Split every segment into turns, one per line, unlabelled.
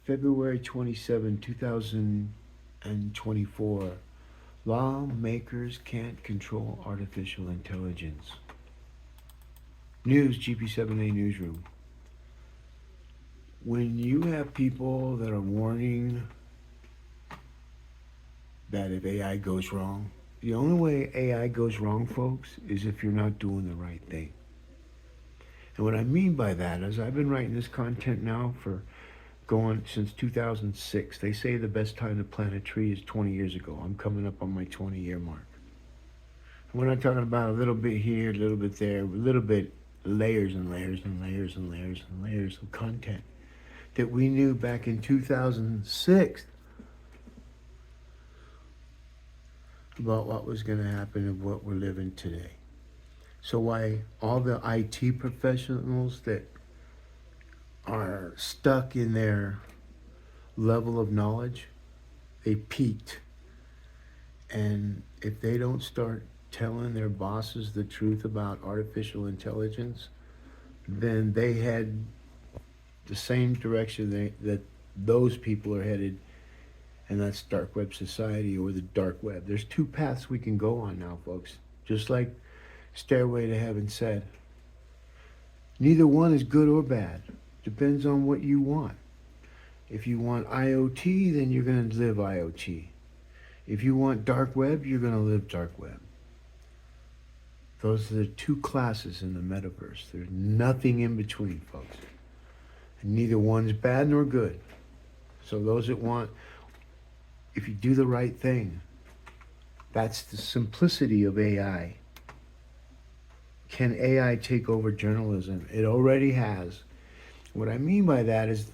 February 27, 2024. Lawmakers can't control artificial intelligence. News, GP7A Newsroom. When you have people that are warning that if AI goes wrong, the only way AI goes wrong, folks, is if you're not doing the right thing. And what I mean by that is I've been writing this content now for going since 2006. They say the best time to plant a tree is 20 years ago. I'm coming up on my 20-year mark. And we're not talking about a little bit here, a little bit there, a little bit layers and layers and layers and layers and layers of content that we knew back in 2006 about what was going to happen and what we're living today. So why all the IT professionals that are stuck in their level of knowledge, they peaked. And if they don't start telling their bosses the truth about artificial intelligence, then they head the same direction that those people are headed, and that's dark web society or the dark web. There's two paths we can go on now, folks. Just like Stairway to Heaven said, neither one is good or bad. Depends on what you want. If you want IoT, then you're going to live IoT. If you want dark web, you're going to live dark web. Those are the two classes in the metaverse. There's nothing in between, folks. And neither one's bad nor good. So those that want, if you do the right thing, that's the simplicity of AI. Can AI take over journalism? It already has. What I mean by that is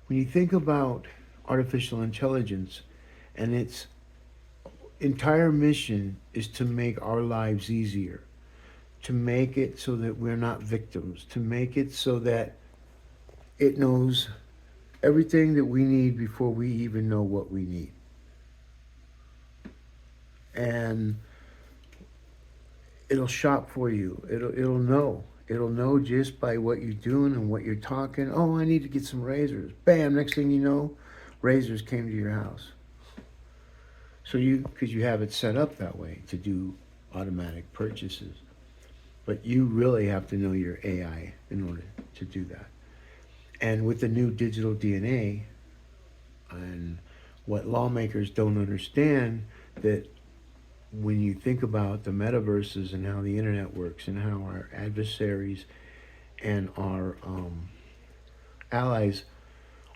when you think about artificial intelligence and its entire mission is to make our lives easier, to make it so that we're not victims, to make it so that it knows everything that we need before we even know what we need. And it'll shop for you. It'll know. It'll know just by what you're doing and what you're talking. Oh, I need to get some razors. Bam, next thing you know, razors came to your house. So because you have it set up that way to do automatic purchases. But you really have to know your AI in order to do that. And with the new digital DNA, and what lawmakers don't understand, that when you think about the metaverses and how the internet works and how our adversaries and our allies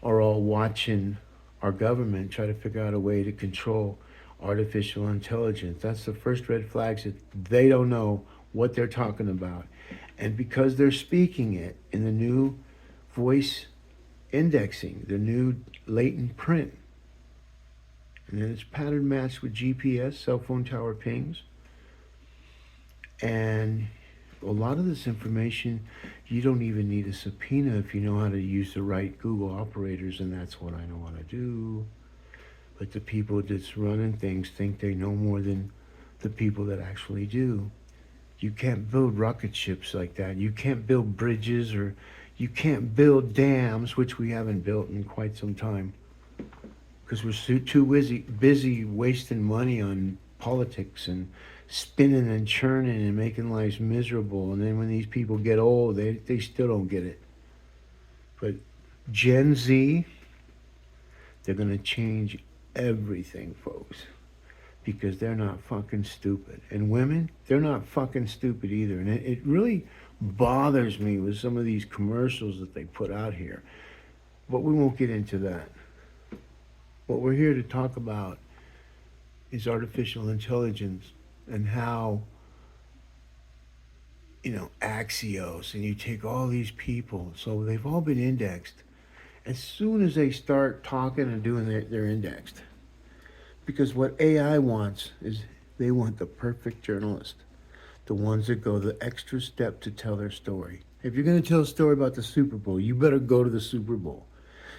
are all watching our government try to figure out a way to control artificial intelligence. That's the first red flags, that they don't know what they're talking about. And because they're speaking it in the new voice indexing, the new latent print, and then it's pattern matched with GPS, cell phone tower pings. And a lot of this information, you don't even need a subpoena if you know how to use the right Google operators, and that's what I know how to do. But the people that's running things think they know more than the people that actually do. You can't build rocket ships like that. You can't build bridges, or you can't build dams, which we haven't built in quite some time, because we're too busy wasting money on politics and spinning and churning and making lives miserable. And then when these people get old, they still don't get it. But Gen Z, they're going to change everything, folks, because they're not fucking stupid. And women, they're not fucking stupid either. And it really bothers me with some of these commercials that they put out here. But we won't get into that. What we're here to talk about is artificial intelligence and how, Axios, and you take all these people, so they've all been indexed. As soon as they start talking and doing they're indexed. Because what AI wants is they want the perfect journalist, the ones that go the extra step to tell their story. If you're going to tell a story about the Super Bowl, you better go to the Super Bowl,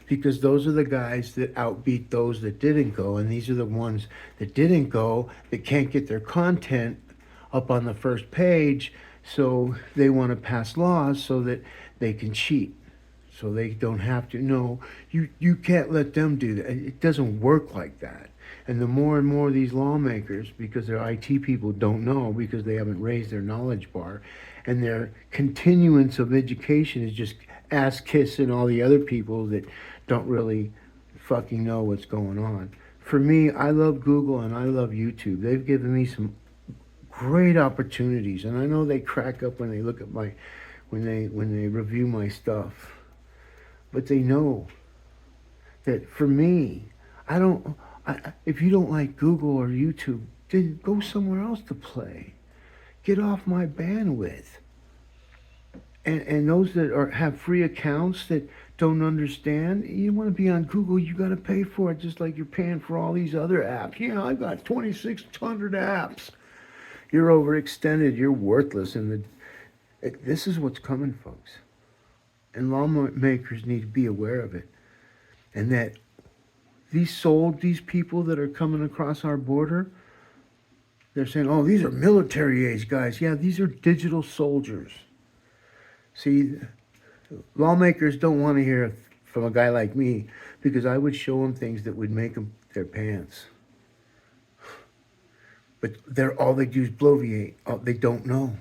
because those are the guys that outbeat those that didn't go, and these are the ones that didn't go that can't get their content up on the first page, so they want to pass laws so that they can cheat. so they don't have to. No, you can't let them do that. It doesn't work like that. And the more and more these lawmakers, because their IT people don't know, because they haven't raised their knowledge bar, and their continuance of education is just ass kissing all the other people that don't really fucking know what's going on. For me, I love Google and I love YouTube. They've given me some great opportunities, and I know they crack up when they look at my when they review my stuff, but they know that for me, I don't. If you don't like Google or YouTube, then go somewhere else to play. Get off my bandwidth. And those that have free accounts that don't understand, you want to be on Google, you got to pay for it, just like you're paying for all these other apps. Yeah, I've got 2,600 apps. You're overextended. You're worthless. This is what's coming, folks. And lawmakers need to be aware of it. And that these people that are coming across our border, they're saying, oh, these are military age guys. Yeah, these are digital soldiers. See, lawmakers don't want to hear from a guy like me because I would show them things that would make them their pants. But all they do is bloviate. They don't know.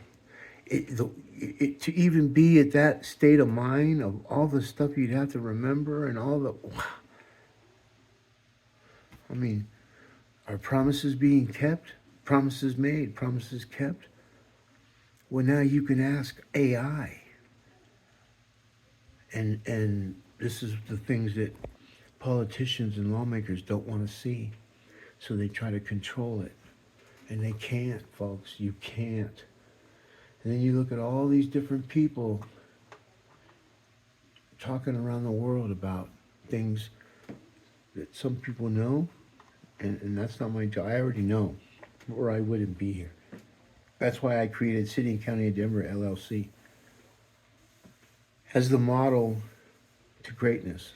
To even be at that state of mind of all the stuff you'd have to remember and all the... I mean, are promises being kept? Promises made, promises kept? Well, now you can ask AI. And this is the things that politicians and lawmakers don't want to see. So they try to control it. And they can't, folks. You can't. And then you look at all these different people talking around the world about things that some people know, and that's not my job. I already know, or I wouldn't be here. That's why I created City and County of Denver, LLC, as the model to greatness,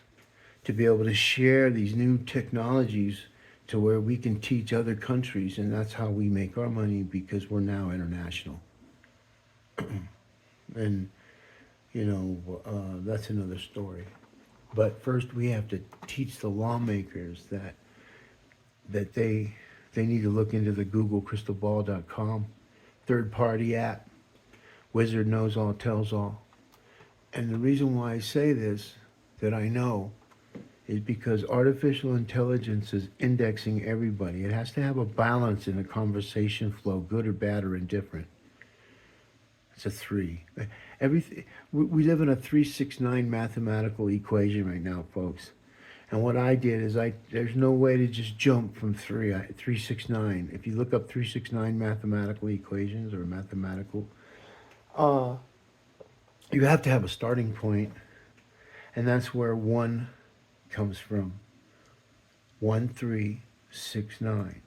to be able to share these new technologies to where we can teach other countries, and that's how we make our money, because we're now international. And, that's another story. But first we have to teach the lawmakers that they need to look into the GoogleCrystalBall.com third-party app. Wizard knows all, tells all. And the reason why I say this, that I know, is because artificial intelligence is indexing everybody. It has to have a balance in the conversation flow, good or bad or indifferent. It's a 3. Everything. We live in a 369 mathematical equation right now, folks. And what I did is there's no way to just jump from 369. If you look up 369 mathematical equations or mathematical, you have to have a starting point, and that's where 1 comes from. 1369.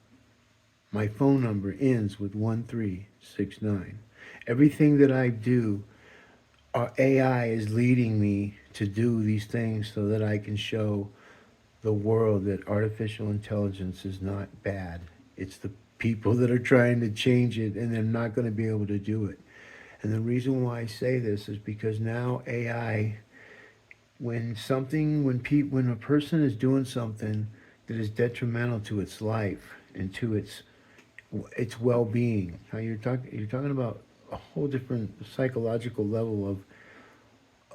My phone number ends with 1369. Everything that I do, AI is leading me to do these things so that I can show the world that artificial intelligence is not bad. It's the people that are trying to change it, and they're not going to be able to do it. And the reason why I say this is because now AI, when a person is doing something that is detrimental to its life and to its well-being, you're talking about a whole different psychological level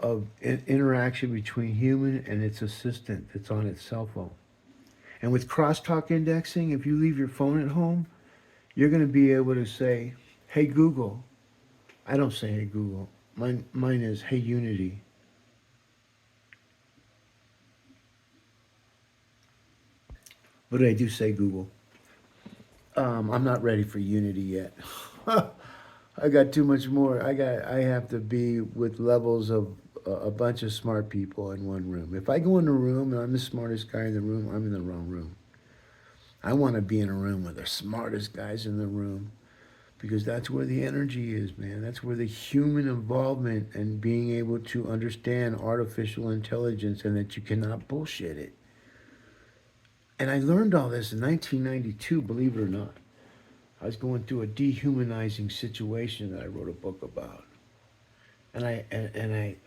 of interaction between human and its assistant that's on its cell phone. And with crosstalk indexing, if you leave your phone at home, you're going to be able to say, hey Google. I don't say hey Google. Mine is hey Unity. But I do say Google. I'm not ready for Unity yet. I got too much more. I have to be with levels of a bunch of smart people in one room. If I go in a room and I'm the smartest guy in the room, I'm in the wrong room. I want to be in a room with the smartest guys in the room, because that's where the energy is, man. That's where the human involvement and being able to understand artificial intelligence, and that you cannot bullshit it. And I learned all this in 1992, believe it or not. I was going through a dehumanizing situation that I wrote a book about. And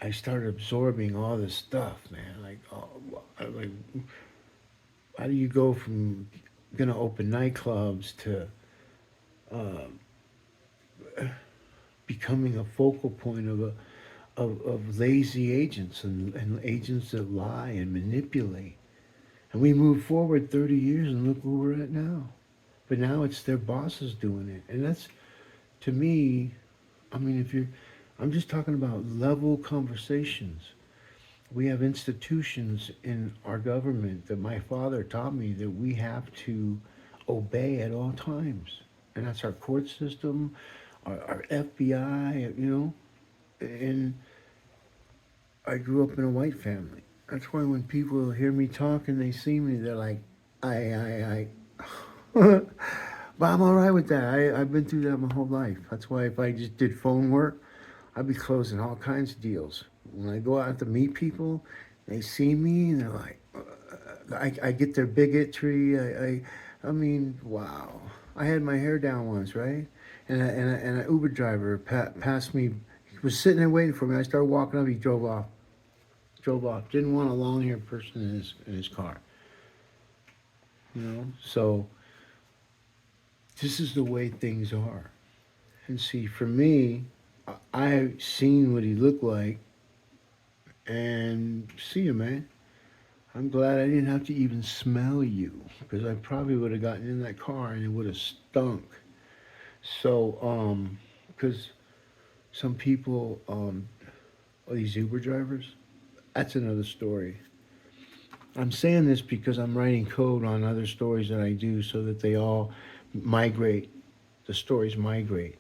I started absorbing all this stuff, man. Like, oh, like, how do you go from gonna open nightclubs to uh, becoming a focal point of lazy agents and agents that lie and manipulate? And we moved forward 30 years and look where we're at now. But now it's their bosses doing it. And that's, to me, I mean, I'm just talking about level conversations. We have institutions in our government that my father taught me that we have to obey at all times. And that's our court system, our FBI, and I grew up in a white family. That's why when people hear me talk and they see me, they're like, I. but I'm all right with that. I've been through that my whole life. That's why if I just did phone work, I'd be closing all kinds of deals. When I go out to meet people, they see me and they're like, I get their bigotry. I mean, wow. I had my hair down once, right? And an Uber driver passed me. He was sitting there waiting for me. I started walking up. He drove off. Drove off. Didn't want a long-haired person in his car. So this is the way things are. And see, for me, I've seen what he looked like, and see you, man. I'm glad I didn't have to even smell you because I probably would have gotten in that car and it would have stunk. So, because some people, these Uber drivers, that's another story. I'm saying this because I'm writing code on other stories that I do so that they all migrate, the stories migrate.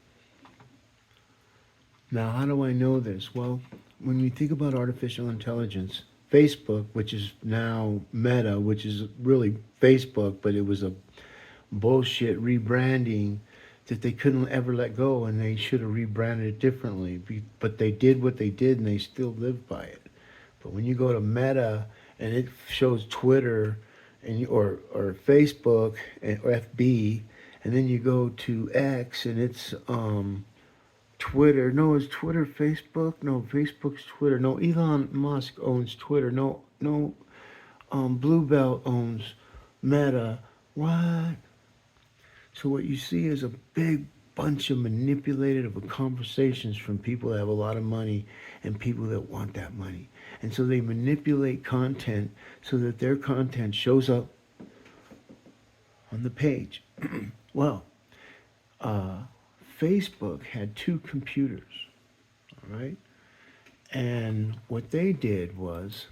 Now, how do I know this? Well, when you think about artificial intelligence, Facebook, which is now Meta, which is really Facebook, but it was a bullshit rebranding that they couldn't ever let go, and they should have rebranded it differently. But they did what they did, and they still live by it. But when you go to Meta and it shows Twitter or Facebook or FB, and then you go to X and it's Twitter. No, it's Twitter Facebook. No, Facebook's Twitter. No, Elon Musk owns Twitter. No, Bluebell owns Meta. What? So what you see is a big bunch of manipulated of conversations from people that have a lot of money and people that want that money. And so they manipulate content so that their content shows up on the page. Well, uh, Facebook had two computers, all right? And what they did was,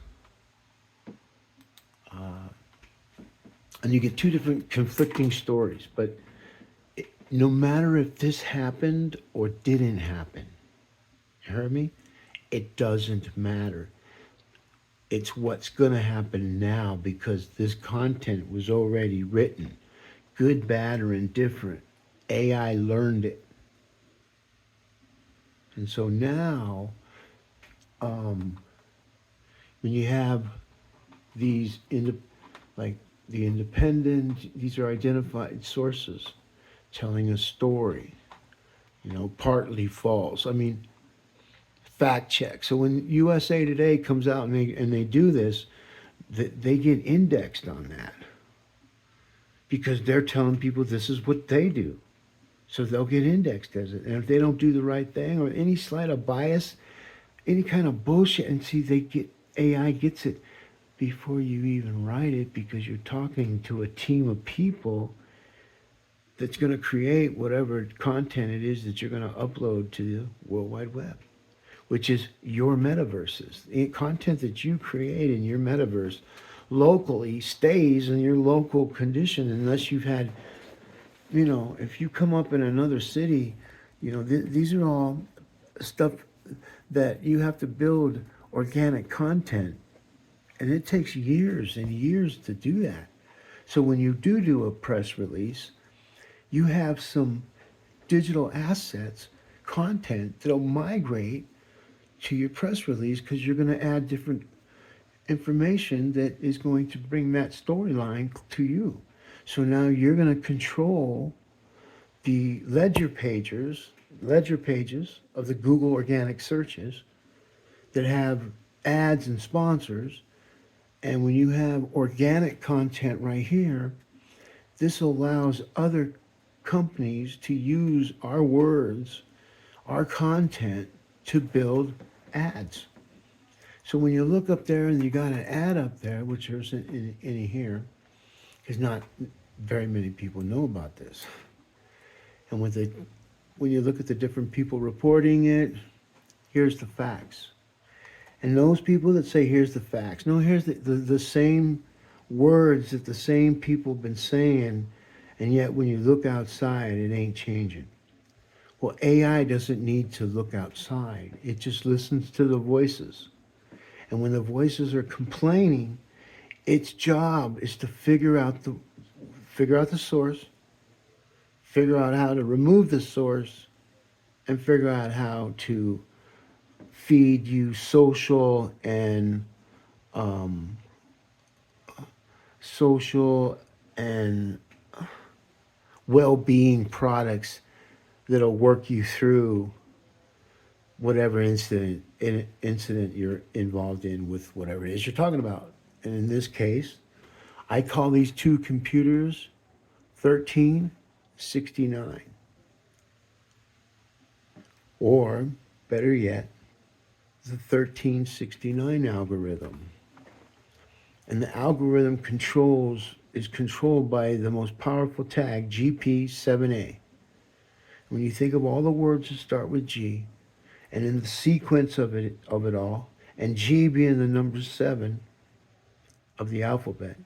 and you get two different conflicting stories, but no matter if this happened or didn't happen, you heard me? It doesn't matter. It's what's going to happen now because this content was already written, good, bad, or indifferent. AI learned it. And so now, um, when you have these, like the independent, these are identified sources telling a story, partly false. I mean, fact check. So when USA Today comes out and they do this, they get indexed on that because they're telling people this is what they do. So they'll get indexed as it. And if they don't do the right thing or any slight of bias, any kind of bullshit, and see, AI gets it before you even write it because you're talking to a team of people that's going to create whatever content it is that you're going to upload to the World Wide Web, which is your metaverses. The content that you create in your metaverse locally stays in your local condition unless you've had, if you come up in another city, these are all stuff that you have to build organic content. And it takes years and years to do that. So when you do a press release, you have some digital assets, content that'll migrate to your press release because you're going to add different information that is going to bring that storyline to you. So now you're going to control the ledger pagers ledger pages of the Google organic searches that have ads and sponsors. And when you have organic content right here, this allows other companies to use our words, our content to build ads. So when you look up there and you got an ad up there, which there isn't any here, because not very many people know about this. And when you look at the different people reporting it, here's the facts. And those people that say, here's the facts, no, here's the same words that the same people have been saying, and yet when you look outside, it ain't changing. Well, AI doesn't need to look outside. It just listens to the voices. And when the voices are complaining, its job is to figure out the source, figure out how to remove the source, and figure out how to feed you um, social and well-being products that'll work you through whatever incident you're involved in with whatever it is you're talking about. And in this case, I call these two computers 1369, or better yet, the 1369 algorithm. And the algorithm is controlled by the most powerful tag, GP7A. When you think of all the words that start with G, and in the sequence of it all, and G being the number 7 of the alphabet,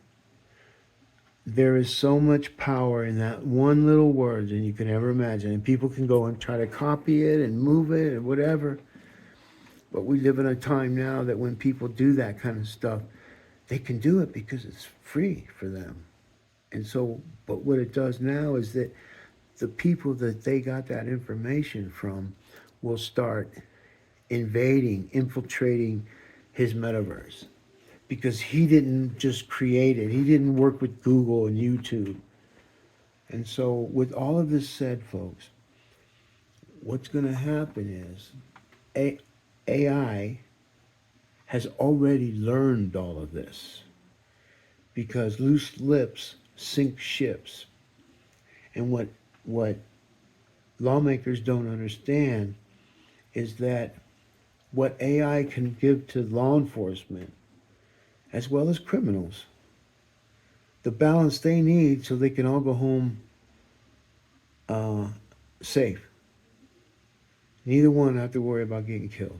there is so much power in that one little word than you can ever imagine. And people can go and try to copy it and move it and whatever. But we live in a time now that when people do that kind of stuff, they can do it because it's free for them. And so, but what it does now is that the people that they got that information from will start invading, infiltrating his metaverse. Because he didn't just create it, he didn't work with Google and YouTube. And so, with all of this said, folks, what's going to happen is AI has already learned all of this because loose lips sink ships. And what lawmakers don't understand is that what AI can give to law enforcement as well as criminals, the balance they need so they can all go home uh, safe. Neither one have to worry about getting killed.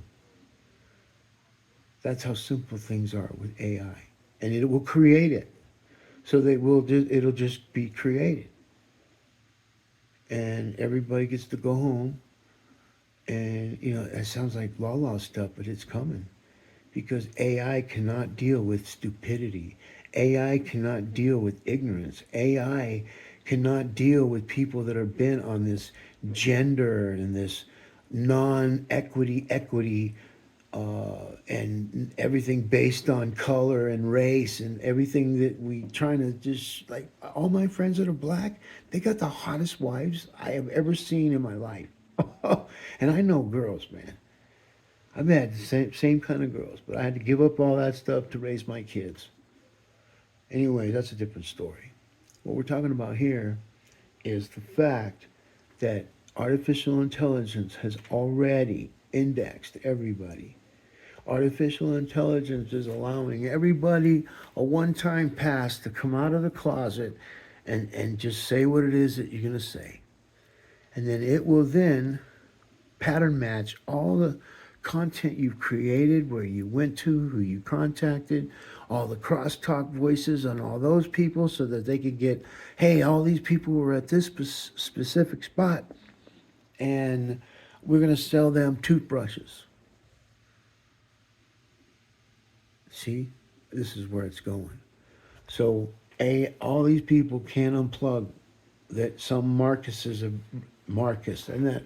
That's how simple things are with AI, and it will create it. So it'll just be created, and everybody gets to go home. And it sounds like la stuff, but it's coming because AI cannot deal with stupidity. AI cannot deal with ignorance. AI cannot deal with people that are bent on this gender and this equity, and everything based on color and race and everything that we trying to just like all my friends that are black, they got the hottest wives I have ever seen in my life. And I know girls, man. I've had the same kind of girls, but I had to give up all that stuff to raise my kids. Anyway, that's a different story. What we're talking about here is the fact that artificial intelligence has already indexed everybody. Artificial intelligence is allowing everybody a one-time pass to come out of the closet and just say what it is that you're going to say. And then it will then pattern match all the content you've created, where you went to, who you contacted, all the crosstalk voices on all those people so that they could get, hey, all these people were at this specific spot and we're going to sell them toothbrushes. See, this is where it's going. So, all these people can unplug that some Marcuses are Marcus, and that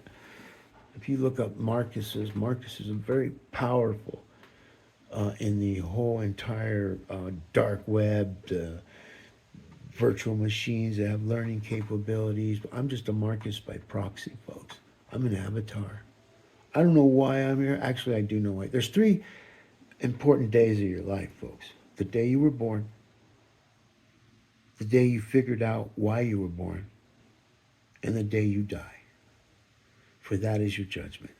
if you look up Marcus is very powerful in the whole entire dark web, virtual machines that have learning capabilities. I'm just a Marcus by proxy, folks. I'm an avatar. I don't know why I'm here. Actually, I do know why. There's three important days of your life, folks: the day you were born, the day you figured out why you were born, and the day you die. For that is your judgment.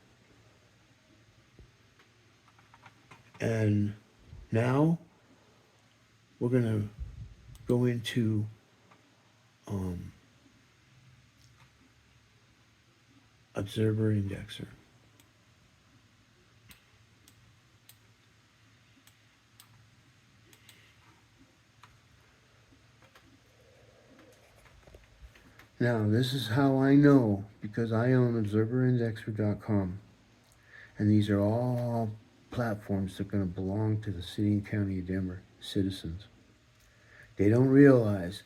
And now we're going to go into um, Observer Indexer. Now, this is how I know because I own ObserverIndexer.com. And these are all platforms that are going to belong to the city and county of Denver citizens. They don't realize,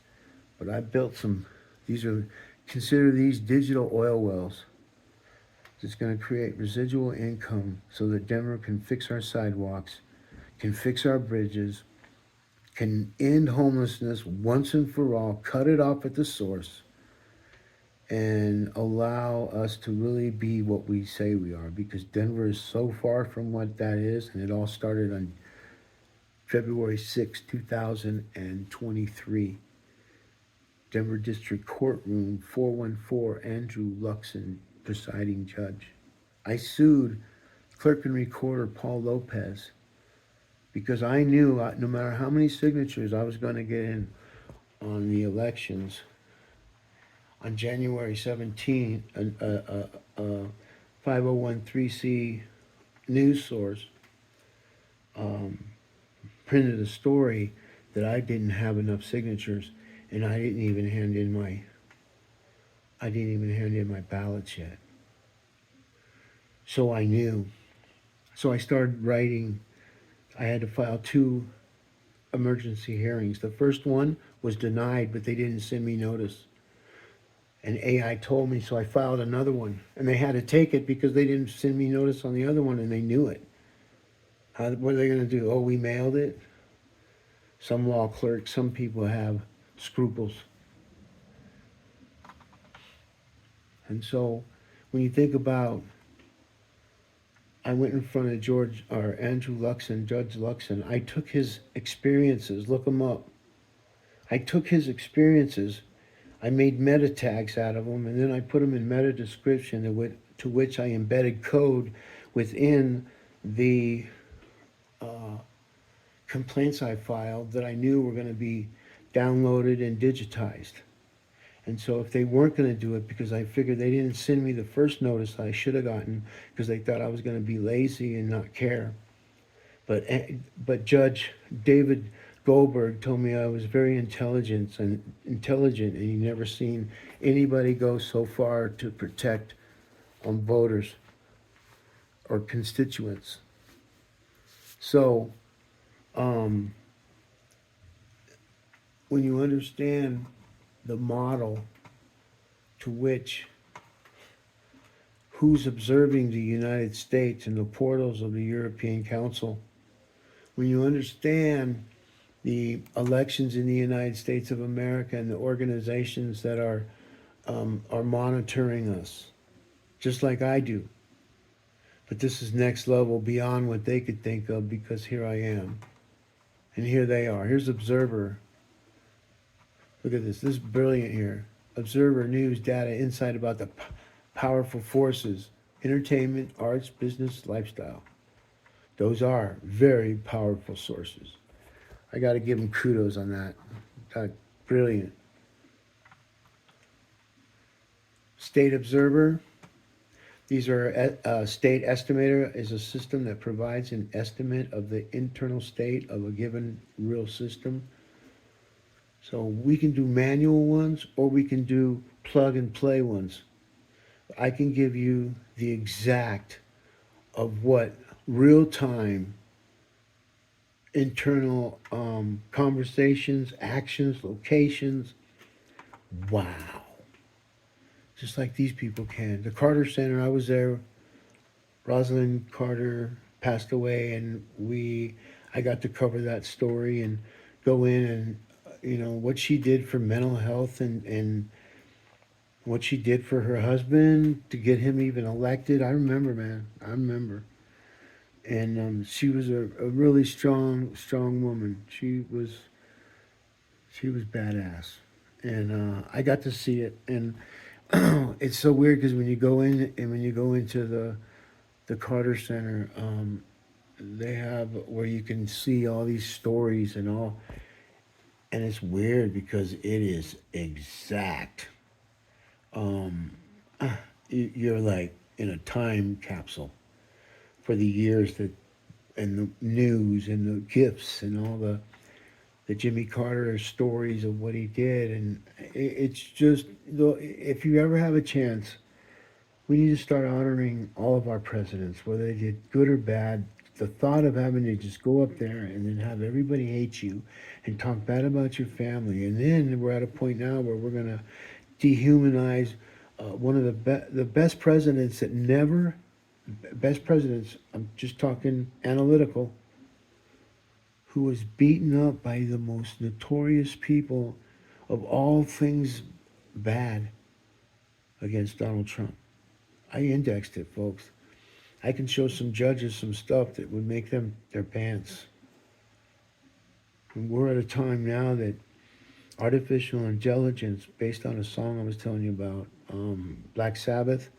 but I built some, these are, consider these digital oil wells. It's going to create residual income so that Denver can fix our sidewalks, can fix our bridges, can end homelessness once and for all, cut it off at the source, and allow us to really be what we say we are, because Denver is so far from what that is, and it all started on February 6, 2023. Denver District Courtroom, 414, Andrew Luxon, presiding judge. I sued clerk and recorder Paul Lopez because I knew no matter how many signatures I was going to get in on the elections, on January 17th, a 5013C news source um, printed a story that I didn't have enough signatures, and I didn't even hand in my ballots yet. So I knew. So I started writing. I had to file two emergency hearings. The first one was denied, but they didn't send me notice. And AI told me, so I filed another one. And they had to take it because they didn't send me notice on the other one, and they knew it. What are they going to do? Oh, we mailed it? Some law clerks, some people have scruples. And so when you think about, I went in front of Andrew Luxon, Judge Luxon. I took his experiences, look them up. I took his experiences, I made meta tags out of them, and then I put them in meta description to which I embedded code within the complaints I filed that I knew were going to be downloaded and digitized. And so if they weren't going to do it, because I figured they didn't send me the first notice I should have gotten because they thought I was going to be lazy and not care. But Judge David Goldberg told me I was very intelligent, and he never seen anybody go so far to protect voters or constituents. So um, when you understand the model to which who's observing the United States and the portals of the European Council, when you understand the elections in the United States of America and the organizations that are monitoring us, just like I do. But this is next level beyond what they could think of, because here I am. And here they are. Here's Observer. Look at this. This is brilliant here. Observer News data insight about the powerful forces: entertainment, arts, business, lifestyle. Those are very powerful sources. I got to give them kudos on that. Brilliant. State Observer. These are State Estimator is a system that provides an estimate of the internal state of a given real system. So we can do manual ones, or we can do plug and play ones. I can give you the exact of what real time internal conversations, actions, locations. Wow. Just like these people can. The Carter Center, I was there. Rosalind Carter passed away, and I got to cover that story and go in and what she did for mental health and What she did for her husband to get him even elected. I remember, man. I remember. And she was a really strong woman. She was badass, and I got to see it. And it's so weird because when you go in and when you go into the Carter Center, they have where you can see all these stories and all, and it's weird because it is exact. Um, you're like in a time capsule for the years that and the news and the gifts and all the Jimmy Carter stories of what he did, and it's just if you ever have a chance, we need to start honoring all of our presidents, whether they did good or bad. The thought of having to just go up there and then have everybody hate you and talk bad about your family, and then we're at a point now where we're gonna dehumanize one of the best presidents that never best presidents. I'm just talking analytical, who was beaten up by the most notorious people of all things bad against Donald Trump. I indexed it, folks. I can show some judges some stuff that would make them their pants. And we're at a time now that artificial intelligence, based on a song I was telling you about, Black Sabbath,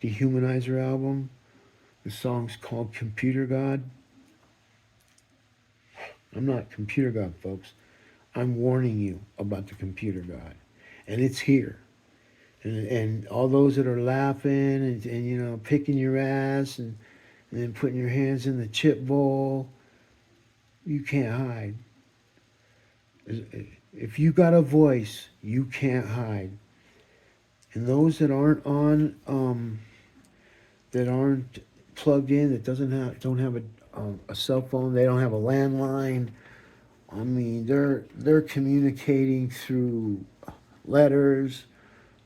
Dehumanizer album. The song's called Computer God. I'm not Computer God, folks. I'm warning you about the Computer God. And it's here. And all those that are laughing and you know picking your ass and then putting your hands in the chip bowl, you can't hide. If you got a voice, you can't hide. And those that aren't on, that aren't plugged in, that doesn't have don't have a cell phone, they don't have a landline. I mean, they're communicating through letters,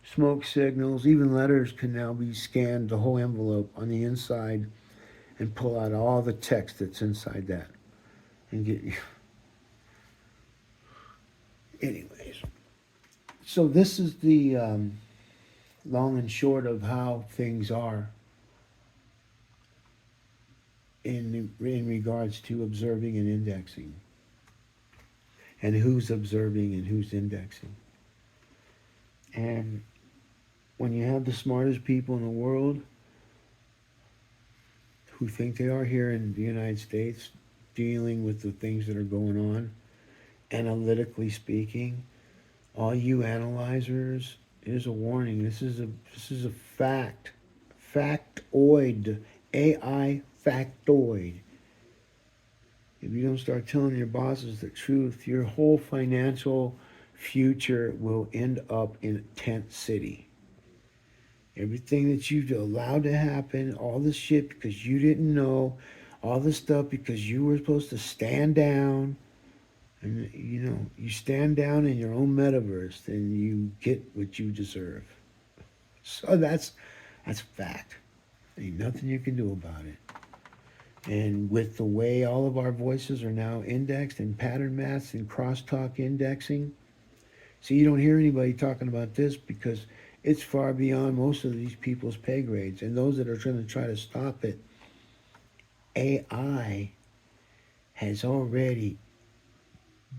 smoke signals. Even letters can now be scanned, the whole envelope on the inside, and pull out all the text that's inside that and get you. Anyways, so this is the long and short of how things are in regards to observing and indexing, and who's observing and who's indexing. And when you have the smartest people in the world who think they are here in the United States dealing with the things that are going on, analytically speaking, all you analyzers, here's a warning. This is a fact. Factoid. AI factoid. If you don't start telling your bosses the truth, your whole financial future will end up in tent city. Everything that you've allowed to happen, all the shit because you didn't know, all the stuff because you were supposed to stand down, and you know, you stand down in your own metaverse, then you get what you deserve. So that's fact. Ain't nothing you can do about it. And with the way all of our voices are now indexed in pattern match and crosstalk indexing, so you don't hear anybody talking about this because it's far beyond most of these people's pay grades. And those that are trying to stop it, AI has already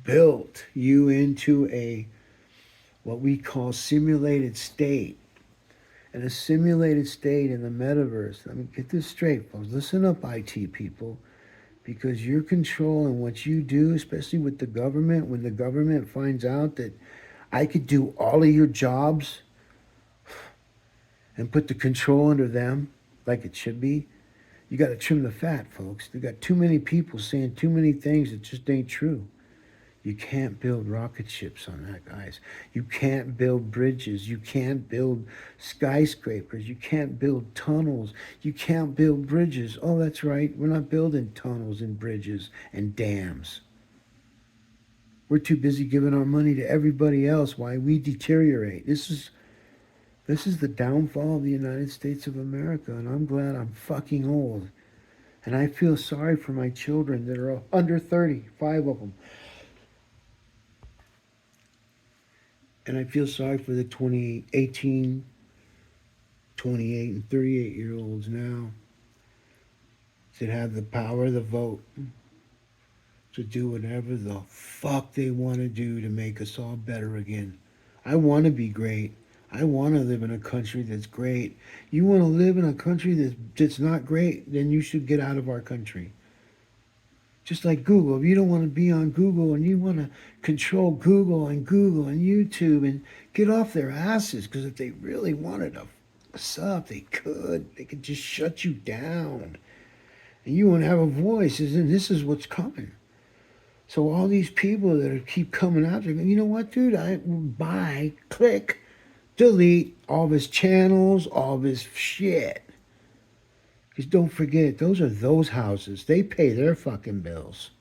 built you into a what we call simulated state. And a simulated state in the metaverse. Let me get this straight, folks. Listen up, IT people, because you're controlling what you do, especially with the government. When the government finds out that I could do all of your jobs and put the control under them like it should be, you got to trim the fat, folks. You got too many people saying too many things that just ain't true. You can't build rocket ships on that, guys. You can't build bridges. You can't build skyscrapers. You can't build tunnels. You can't build bridges. Oh, that's right. We're not building tunnels and bridges and dams. We're too busy giving our money to everybody else while we deteriorate. This is the downfall of the United States of America, and I'm glad I'm fucking old. And I feel sorry for my children that are under 30, 5 of them. And I feel sorry for the 18, 28, and 38-year olds now that have the power of the vote to do whatever the fuck they want to do to make us all better again. I want to be great. I want to live in a country that's great. You want to live in a country that's not great, then you should get out of our country. Just like Google. If you don't want to be on Google and you want to control Google and YouTube and get off their asses, because if they really wanted to fuck us up, they could. They could just shut you down. And you won't have a voice, and this is what's coming. So all these people that keep coming out, they're going, you know what, dude? I buy, click, delete all of his channels, all of his shit. Because don't forget, those are those houses. They pay their fucking bills.